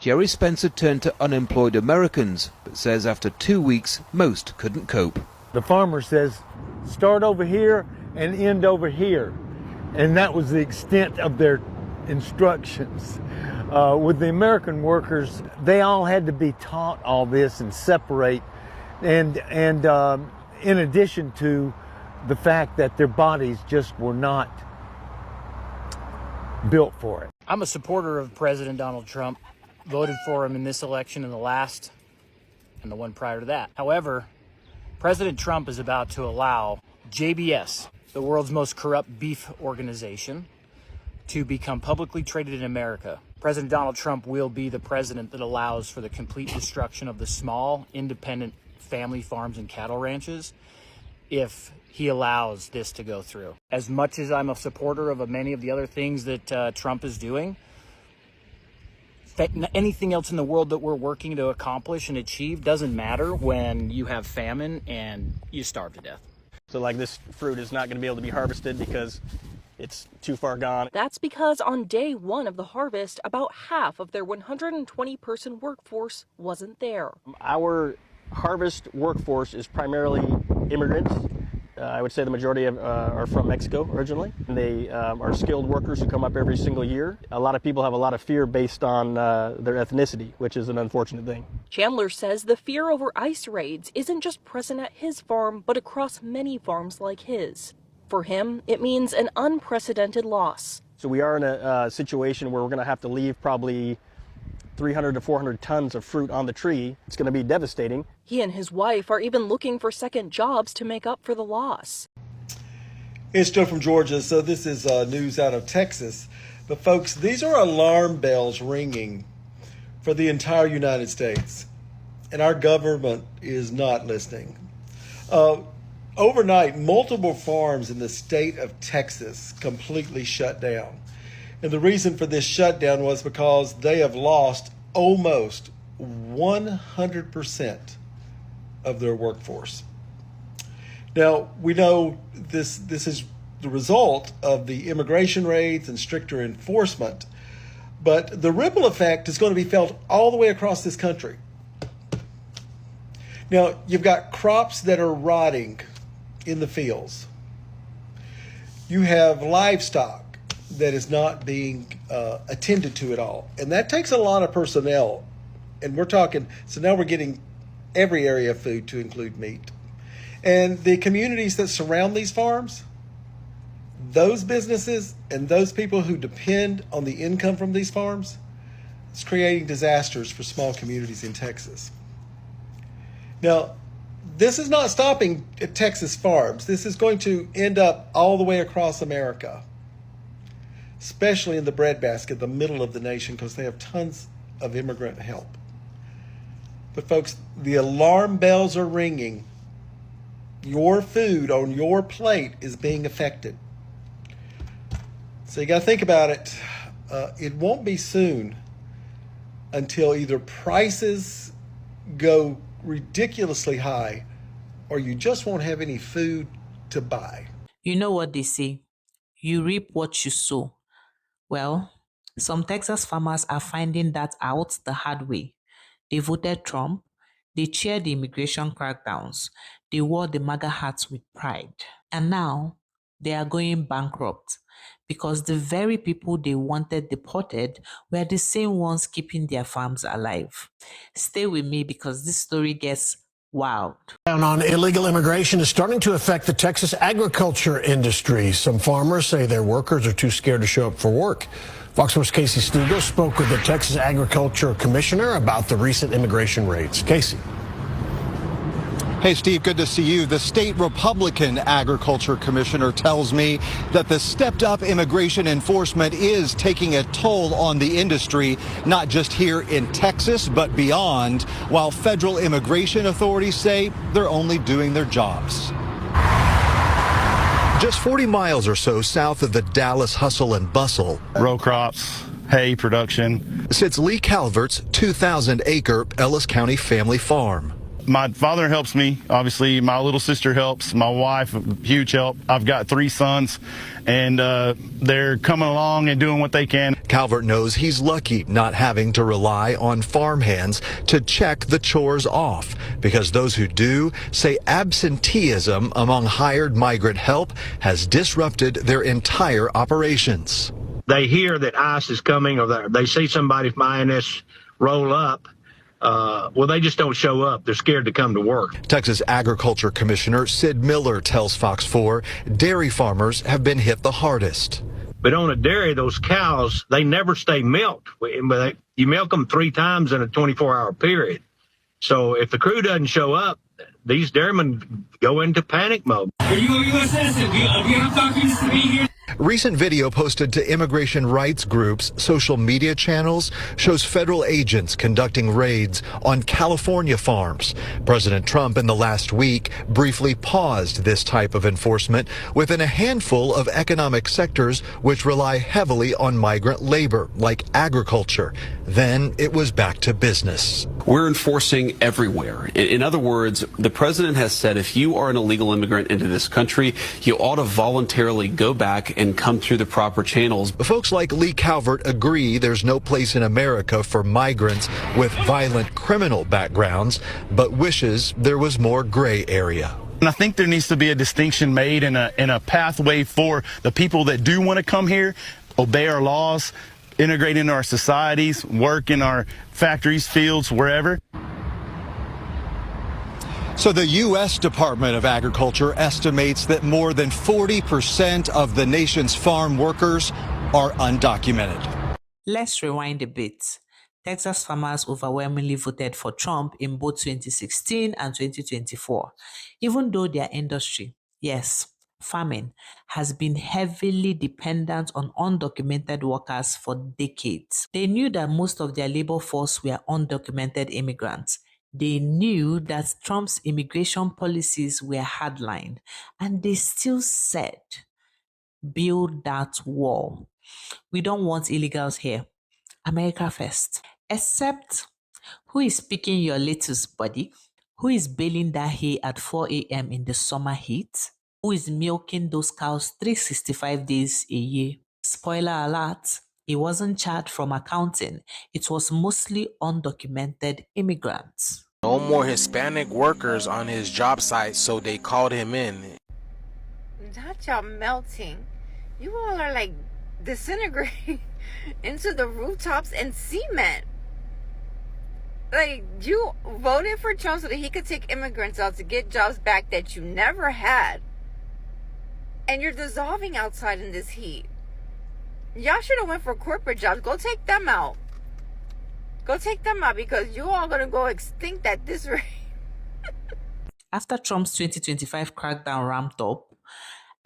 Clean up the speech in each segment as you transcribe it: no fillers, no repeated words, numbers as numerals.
Jerry Spencer turned to unemployed Americans, but says after 2 weeks, most couldn't cope. The farmer says, start over here and end over here. And that was the extent of their instructions. With the American workers, they all had to be taught all this and separate. And in addition to the fact that their bodies just were not built for it. I'm a supporter of President Donald Trump. Voted for him in this election and the last and the one prior to that. However, President Trump is about to allow JBS, the world's most corrupt beef organization, to become publicly traded in America. President Donald Trump will be the president that allows for the complete destruction of the small, independent family farms and cattle ranches if he allows this to go through. As much as I'm a supporter of many of the other things that Trump is doing, anything else in the world that we're working to accomplish and achieve doesn't matter when you have famine and you starve to death. So like this fruit is not going to be able to be harvested because it's too far gone. That's because on day one of the harvest, about half of their 120-person workforce wasn't there. Our harvest workforce is primarily immigrants. I would say the majority are from Mexico originally. They are skilled workers who come up every single year. A lot of people have a lot of fear based on their ethnicity, which is an unfortunate thing. Chandler says the fear over ICE raids isn't just present at his farm, but across many farms like his. For him, it means an unprecedented loss. So we are in a situation where we're going to have to leave probably 300 to 400 tons of fruit on the tree. It's going to be devastating. He and his wife are even looking for second jobs to make up for the loss. It's Joe from Georgia, so this is news out of Texas. But folks, these are alarm bells ringing for the entire United States, and our government is not listening. Overnight, multiple farms in the state of Texas completely shut down. And the reason for this shutdown was because they have lost almost 100% of their workforce. Now, we know this is the result of the immigration raids and stricter enforcement, but the ripple effect is going to be felt all the way across this country. Now, you've got crops that are rotting in the fields. You have livestock that is not being attended to at all. And that takes a lot of personnel. And we're talking, so now we're getting every area of food to include meat. And the communities that surround these farms, those businesses and those people who depend on the income from these farms, it's creating disasters for small communities in Texas. Now, this is not stopping at Texas farms. This is going to end up all the way across America, especially in the breadbasket, the middle of the nation, because they have tons of immigrant help. But folks, the alarm bells are ringing. Your food on your plate is being affected. So you got to think about it. It won't be soon until either prices go ridiculously high or you just won't have any food to buy. You know what they say, you reap what you sow. Well, some Texas farmers are finding that out the hard way. They voted Trump, they cheered the immigration crackdowns, they wore the MAGA hats with pride, and now they are going bankrupt because the very people they wanted deported were the same ones keeping their farms alive. Stay with me because this story gets wild. Down on illegal immigration is starting to affect the Texas agriculture industry. Some farmers say their workers are too scared to show up for work. Fox 4's Casey Stegall spoke with the Texas Agriculture Commissioner about the recent immigration raids. Casey. Hey, Steve, good to see you. The state Republican Agriculture Commissioner tells me that the stepped up immigration enforcement is taking a toll on the industry, not just here in Texas, but beyond, while federal immigration authorities say they're only doing their jobs. Just 40 miles or so south of the Dallas hustle and bustle. Row crops, hay production. Sits Lee Calvert's 2,000-acre Ellis County family farm. My father helps me, obviously. My little sister helps. My wife, huge help. I've got 3 sons, and they're coming along and doing what they can. Calvert knows he's lucky not having to rely on farmhands to check the chores off, because those who do say absenteeism among hired migrant help has disrupted their entire operations. They hear that ICE is coming, or they see somebody from INS roll up. Well, they just don't show up. They're scared to come to work. Texas Agriculture Commissioner Sid Miller tells Fox 4 dairy farmers have been hit the hardest. But on a dairy, those cows, they never stay milked. You milk them 3 times in a 24-hour period. So if the crew doesn't show up, these dairymen go into panic mode. Are you a U.S. citizen? Do you have documents to be here? Recent video posted to immigration rights groups' social media channels shows federal agents conducting raids on California farms. President Trump in the last week briefly paused this type of enforcement within a handful of economic sectors which rely heavily on migrant labor, like agriculture. Then it was back to business. We're enforcing everywhere. In other words, the president has said if you are an illegal immigrant into this country, you ought to voluntarily go back and come through the proper channels. Folks like Lee Calvert agree there's no place in America for migrants with violent criminal backgrounds, but wishes there was more gray area. And I think there needs to be a distinction made and a pathway for the people that do want to come here, obey our laws, integrate into our societies, work in our factories, fields, wherever. So the U.S. Department of Agriculture estimates that more than 40% of the nation's farm workers are undocumented. Let's rewind a bit. Texas farmers overwhelmingly voted for Trump in both 2016 and 2024, even though their industry, yes, farming, has been heavily dependent on undocumented workers for decades. They knew that most of their labor force were undocumented immigrants. They knew that Trump's immigration policies were hardline, and they still said, build that wall. We don't want illegals here. America first. Except, who is picking your lettuce, buddy? Who is baling that hay at 4 a.m. in the summer heat? Who is milking those cows 365 days a year? Spoiler alert, it wasn't charged from accounting. It was mostly undocumented immigrants. No more Hispanic workers on his job site, so they called him in. Not y'all melting. You all are like disintegrating into the rooftops and cement. Like, you voted for Trump so that he could take immigrants out to get jobs back that you never had. And you're dissolving outside in this heat. Y'all should have went for corporate jobs. Go take them out. Go take them out, because you all gonna go extinct at this rate. After Trump's 2025 crackdown ramped up,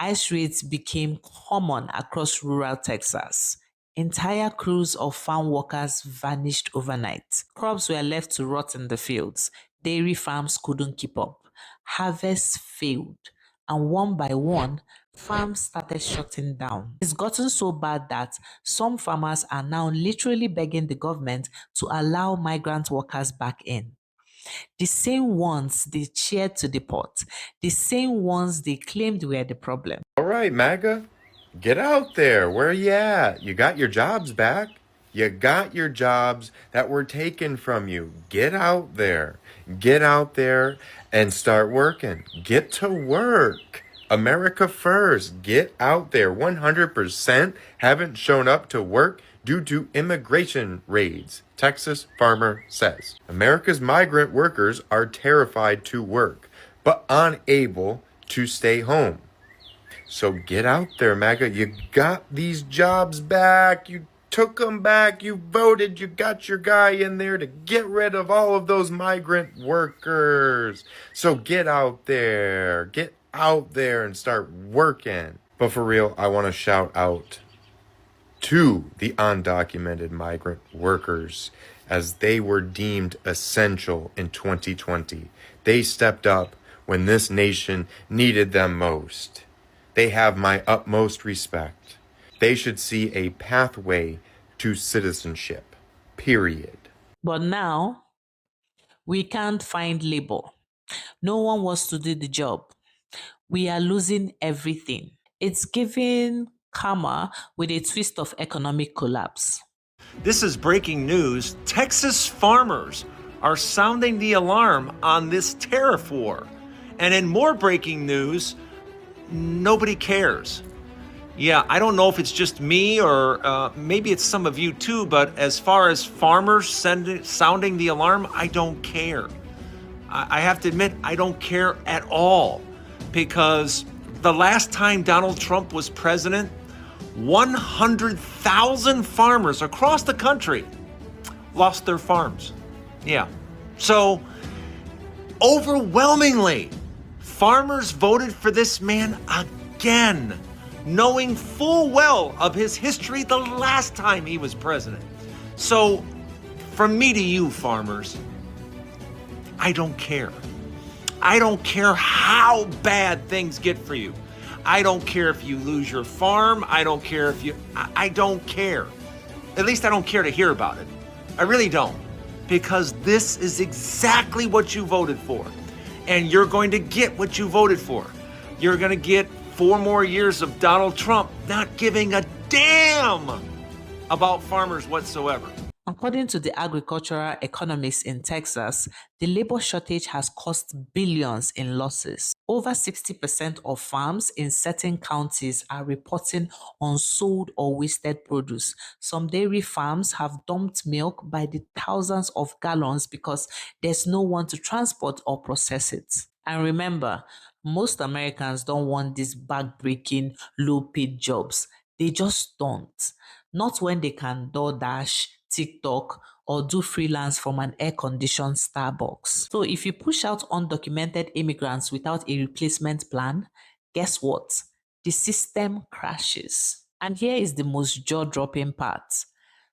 ICE raids became common across rural Texas. Entire crews of farm workers vanished overnight. Crops were left to rot in the fields. Dairy farms couldn't keep up. Harvests failed. And one by one, farms started shutting down. It's gotten so bad that some farmers are now literally begging the government to allow migrant workers back in. The same ones they cheered to deport, the same ones they claimed were the problem. All right, MAGA, get out there. Where are you at? You got your jobs back. You got your jobs that were taken from you. Get out there. Get out there and start working. Get to work. America first. Get out there. 100% haven't shown up to work due to immigration raids. Texas farmer says. America's migrant workers are terrified to work, but unable to stay home. So get out there, MAGA. You got these jobs back. You took them back. You voted. You got your guy in there to get rid of all of those migrant workers. So get out there. Get out there and start working. But for real, I want to shout out to the undocumented migrant workers, as they were deemed essential in 2020. They stepped up when this nation needed them most. They have my utmost respect. They should see a pathway to citizenship, period. But now, we can't find labor. No one wants to do the job. We are losing everything. It's giving karma with a twist of economic collapse. This is breaking news. Texas farmers are sounding the alarm on this tariff war. And in more breaking news, nobody cares. Yeah, I don't know if it's just me or maybe it's some of you too, but as far as farmers sounding the alarm, I don't care. I have to admit, I don't care at all, because the last time Donald Trump was president, 100,000 farmers across the country lost their farms. Yeah. So overwhelmingly, farmers voted for this man again, knowing full well of his history the last time he was president. So from me to you, farmers, I don't care. I don't care how bad things get for you. I don't care if you lose your farm. I don't care if I don't care. At least I don't care to hear about it. I really don't. Because this is exactly what you voted for. And you're going to get what you voted for. You're going to get 4 more years of Donald Trump not giving a damn about farmers whatsoever. According to the agricultural economists in Texas, the labor shortage has cost billions in losses. Over 60% of farms in certain counties are reporting unsold or wasted produce. Some dairy farms have dumped milk by the thousands of gallons because there's no one to transport or process it. And remember, most Americans don't want these back-breaking, low-paid jobs. They just don't. Not when they can DoorDash, TikTok, or do freelance from an air-conditioned Starbucks. So if you push out undocumented immigrants without a replacement plan, guess what? The system crashes. And here is the most jaw-dropping part.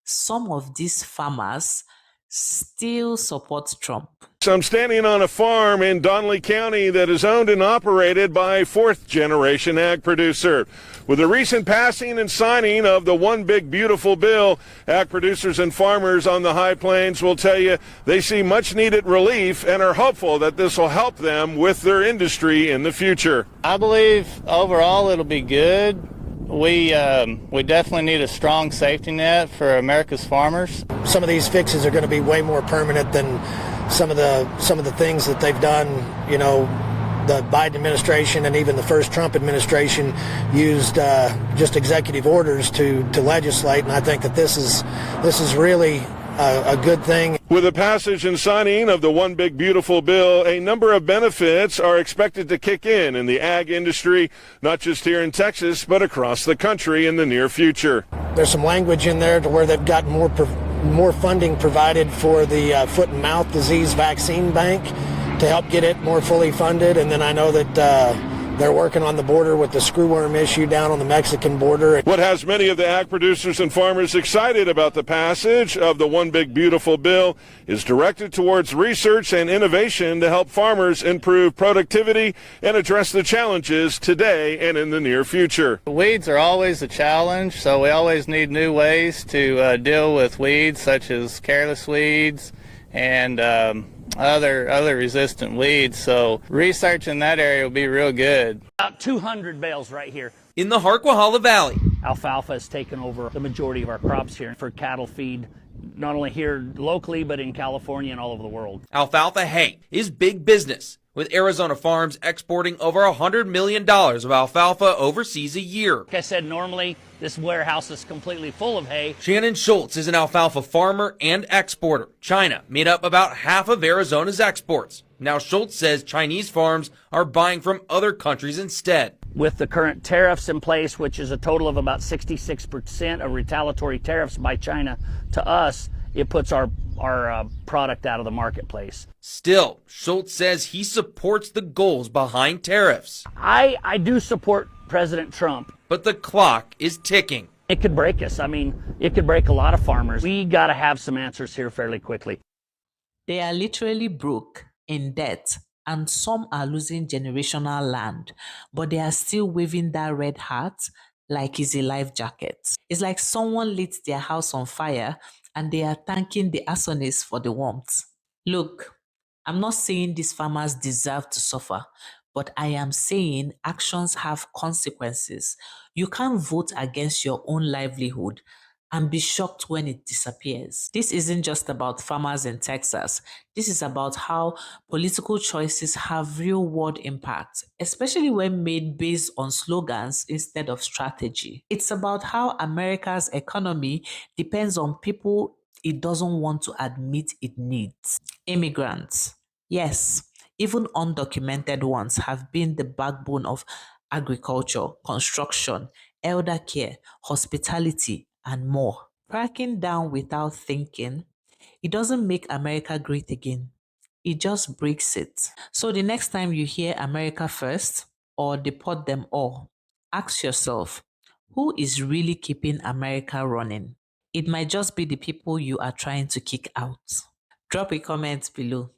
Some of these farmers still support Trump. So I'm standing on a farm in Donnelly County that is owned and operated by a 4th-generation ag producer. With the recent passing and signing of the One Big Beautiful Bill, ag producers and farmers on the High Plains will tell you they see much-needed relief and are hopeful that this will help them with their industry in the future. I believe overall it'll be good. We definitely need a strong safety net for America's farmers. Some of these fixes are going to be way more permanent than some of the things that they've done. You know, the Biden administration and even the first Trump administration used just executive orders to legislate, and I think that this is really a good thing. With the passage and signing of the One Big Beautiful Bill, a number of benefits are expected to kick in the ag industry, not just here in Texas, but across the country in the near future. There's some language in there to where they've got more funding provided for the foot and mouth disease vaccine bank to help get it more fully funded. And then I know that they're working on the border with the screwworm issue down on the Mexican border. What has many of the ag producers and farmers excited about the passage of the One Big Beautiful Bill is directed towards research and innovation to help farmers improve productivity and address the challenges today and in the near future. Weeds are always a challenge, so we always need new ways to deal with weeds, such as careless weeds and other resistant weeds. So research in that area will be real good. About 200 bales right here. In the Harquahala Valley, Alfalfa has taken over the majority of our crops here for cattle feed, not only here locally, but in California and all over the world. alfalfa hay is big business, with Arizona farms exporting over $100 million of alfalfa overseas a year. Like I said, normally this warehouse is completely full of hay. Shannon Schultz is an alfalfa farmer and exporter. China made up about half of Arizona's exports. Now Schultz says Chinese farms are buying from other countries instead. With the current tariffs in place, which is a total of about 66% of retaliatory tariffs by China to us, it puts our product out of the marketplace. Still, Schultz says he supports the goals behind tariffs. I do support President Trump. But the clock is ticking. It could break us. I mean, it could break a lot of farmers. We got to have some answers here fairly quickly. They are literally broke, in debt, and some are losing generational land, but they are still waving that red hat like it's a life jacket. It's like someone lit their house on fire and they are thanking the arsonists for the warmth. Look, I'm not saying these farmers deserve to suffer, but I am saying actions have consequences. You can't vote against your own livelihood and be shocked when it disappears. This isn't just about farmers in Texas. This is about how political choices have real-world impact, especially when made based on slogans instead of strategy. It's about how America's economy depends on people it doesn't want to admit it needs. Immigrants. Yes, even undocumented ones have been the backbone of agriculture, construction, elder care, hospitality, and more. Cracking down without thinking, it doesn't make America great again. It just breaks it. So the next time you hear America first or deport them all, ask yourself, who is really keeping America running? It might just be the people you are trying to kick out. Drop a comment below.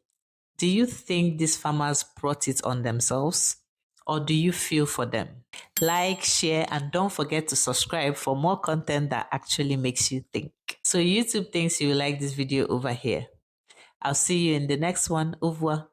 Do you think these farmers brought it on themselves? Or do you feel for them? Like, share, and don't forget to subscribe for more content that actually makes you think. So YouTube thinks you will like this video over here. I'll see you in the next one. Au revoir.